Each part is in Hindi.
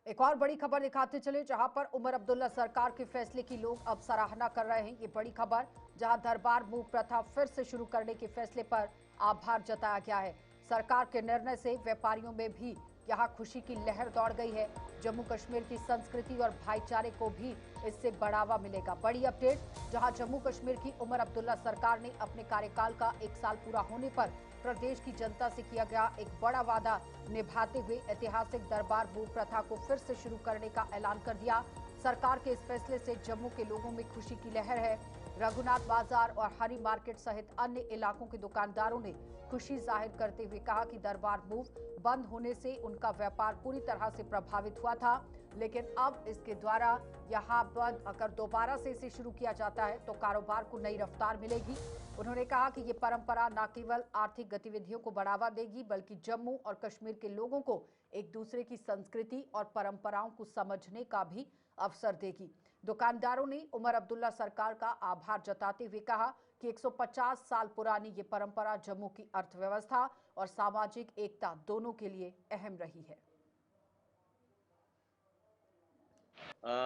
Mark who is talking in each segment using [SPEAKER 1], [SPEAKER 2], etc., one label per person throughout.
[SPEAKER 1] एक और बड़ी खबर दिखाते चले, जहां पर उमर अब्दुल्ला सरकार के फैसले की लोग अब सराहना कर रहे हैं। ये बड़ी खबर, जहां दरबार मूव प्रथा फिर से शुरू करने के फैसले पर आभार जताया गया है। सरकार के निर्णय से व्यापारियों में भी यहां खुशी की लहर दौड़ गई है। जम्मू कश्मीर की संस्कृति और भाईचारे को भी इससे बढ़ावा मिलेगा। बड़ी अपडेट, जहां जम्मू कश्मीर की उमर अब्दुल्ला सरकार ने अपने कार्यकाल का 1 साल पूरा होने पर प्रदेश की जनता से किया गया एक बड़ा वादा निभाते हुए ऐतिहासिक दरबार मूव प्रथा को फिर से शुरू करने का ऐलान कर दिया। सरकार के इस फैसले से जम्मू के लोगों में खुशी की लहर है। रघुनाथ बाजार और हरी मार्केट सहित अन्य इलाकों के दुकानदारों ने खुशी जाहिर करते हुए कहा कि दरबार मूव बंद होने से उनका व्यापार पूरी तरह से प्रभावित हुआ था, लेकिन अब इसके द्वारा यहाँ पर अगर दोबारा से इसे शुरू किया जाता है तो कारोबार को नई रफ्तार मिलेगी। उन्होंने कहा कि ये परंपरा न केवल आर्थिक गतिविधियों को बढ़ावा देगी, बल्कि जम्मू और कश्मीर के लोगों को एक दूसरे की संस्कृति और परंपराओं को समझने का भी अवसर देगी। दुकानदारों ने उमर अब्दुल्ला सरकार का आभार जताते हुए कहा कि 150 साल पुरानी ये परंपरा जम्मू की अर्थव्यवस्था और सामाजिक एकता दोनों के लिए अहम रही है।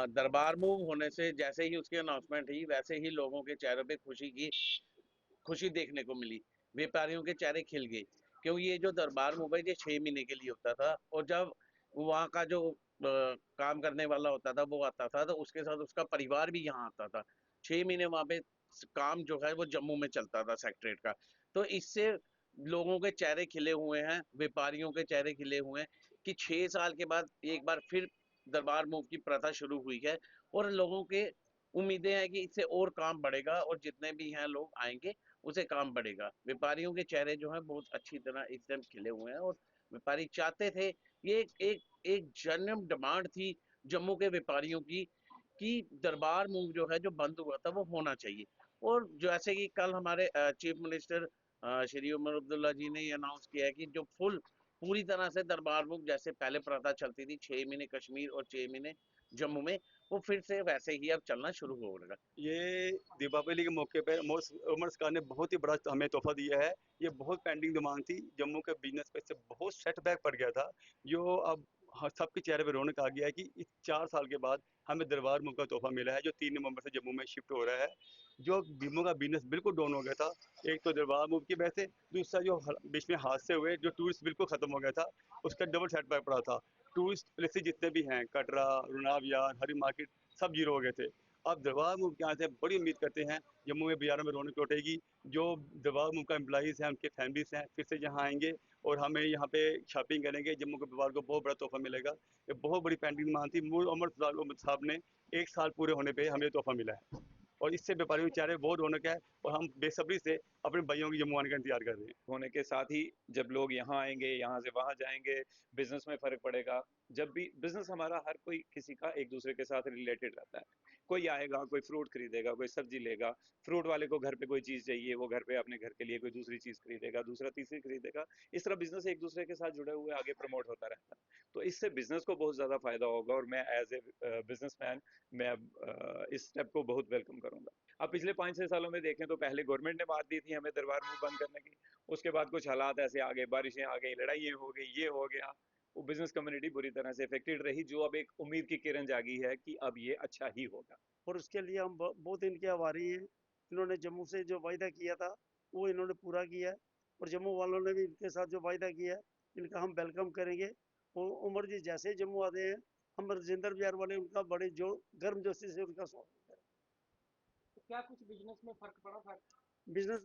[SPEAKER 2] दरबार मूव होने से जैसे ही उसकी अनाउंसमेंट हुई, वैसे ही लोगों के चेहरों पे खुशी देखने को मिली। व्यापारियों के चेहरे खिल गए, क्योंकि ये जो दरबार मूव है ये 6 महीने के लिए होता था, और जब वहाँ का जो काम करने वाला होता था वो आता था, तो उसके साथ उसका परिवार भी यहाँ आता था। 6 महीने वहाँ पे काम जो है वो जम्मू में चलता था सेक्रेटरीट का। तो इससे लोगों के चेहरे खिले हुए हैं, व्यापारियों के चेहरे खिले हुए हैं कि 6 साल के बाद एक बार फिर दरबार मूव की प्रथा शुरू हुई है, और लोगों के उम्मीदें हैं कि इससे और काम बढ़ेगा, और जितने भी हैं लोग आएंगे उसे काम बढ़ेगा। व्यापारियों के चेहरे जो हैं बहुत अच्छी तरह इस टाइम खिले हुए हैं, और व्यापारी चाहते थे, ये एक जन्म डिमांड थी जम्मू के व्यापारियों की कि दरबार मूव जो है जो बंद हुआ था वो होना चाहिए। और जैसे कि कल हमारे चीफ मिनिस्टर श्री उमर अब्दुल्ला जी ने ये अनाउंस किया है कि जो पूरी तरह से दरबार मूव जैसे पहले प्रथा चलती थी 6 महीने कश्मीर और 6 महीने जम्मू में, वो फिर से वैसे ही अब चलना शुरू होगा।
[SPEAKER 3] ये दीपावली के मौके पे उमर सरकार ने बहुत ही बड़ा हमें तोहफा दिया है। ये बहुत पेंडिंग डिमांड थी, जम्मू के बिजनेस पे से बहुत सेटबैक पड़ गया था, जो अब सबके चेहरे पे रौनक आ गया है कि इस 4 साल के बाद हमें दरबार मूव का तोहफा मिला है, जो 3 नवंबर से जम्मू में शिफ्ट हो रहा है। जो जम्मू का बिजनेस बिल्कुल डाउन हो गया था, एक तो दरबार मूव की वजह से, दूसरा जो बीच में हादसे हुए, जो टूरिस्ट बिल्कुल खत्म हो गया था, उसका डबल सेटबैक पड़ा था। टूरिस्ट प्लेसेस जितने भी हैं, कटरा, रुनाव यार, हरी मार्केट, सब जीरो हो गए थे। अब दरबार मूव के यहाँ से बड़ी उम्मीद करते हैं जम्मू में बाजारों में रौनक लौटेगी। जो दरबार मूव का एम्प्लॉइज़ हैं, उनके फैमिलीज हैं, फिर से यहाँ आएंगे और हमें यहाँ पे शॉपिंग करेंगे। जम्मू के व्यापार को बहुत बड़ा तोहफा मिलेगा। ये बहुत बड़ी पेंडिंग मांग थी। मूल उमर साहब ने 1 साल पूरे होने पे हमें तोहफा मिला है, और इससे व्यापारियों के चेहरे बहुत रौनक है, और हम बेसब्री से अपने भाइयों की जम्मू आने का इंतजार कर रहे हैं।
[SPEAKER 4] होने के साथ ही जब लोग यहाँ आएंगे, यहाँ से वहां जाएंगे, बिजनेस में फर्क पड़ेगा। जब भी बिजनेस हमारा, हर कोई किसी का एक दूसरे के साथ रिलेटेड रहता है। कोई आएगा, कोई फ्रूट खरीदेगा, कोई सब्जी लेगा, फ्रूट वाले को घर पे कोई चीज चाहिए, वो घर पे अपने घर के लिए कोई दूसरी चीज खरीदेगा, दूसरा तीसरी खरीदेगा। इस तरह बिजनेस एक दूसरे के साथ जुड़े हुए आगे प्रमोट होता रहता है। तो इससे बिजनेस को बहुत ज्यादा फायदा होगा, और मैं एज ए बिजनेसमैन मैं इस स्टेप को बहुत वेलकम करूंगा। अब पिछले 5-6 सालों में देखें तो पहले गवर्नमेंट ने बात दी थी हमें दरबार मूव बंद करने की। उसके बाद कुछ हालात ऐसे आ गए, बारिशें आ गई, लड़ाइयाँ हो गई, ये हो गया। वो बिजनेस कम्युनिटी बुरी तरह से इफेक्टेड रही, जो अब एक उम्मीद की किरण जागी है कि अब ये अच्छा ही होगा।
[SPEAKER 5] और उसके लिए हम बहुत इनके आभारी हैं। इन्होंने जम्मू से जो वायदा किया था वो इन्होंने पूरा किया है, और जम्मू वालों ने भी इनके साथ जो वायदा किया है इनका हम वेलकम करेंगे। और उमर जी जैसे ही जम्मू आते हैं, हम राजेंद्र बिहार वाले उनका बड़े जो गर्मजोशी से उनका स्वागत करें।
[SPEAKER 6] तो क्या कुछ बिजनेस में फर्क पड़ा था?
[SPEAKER 5] बिजनेस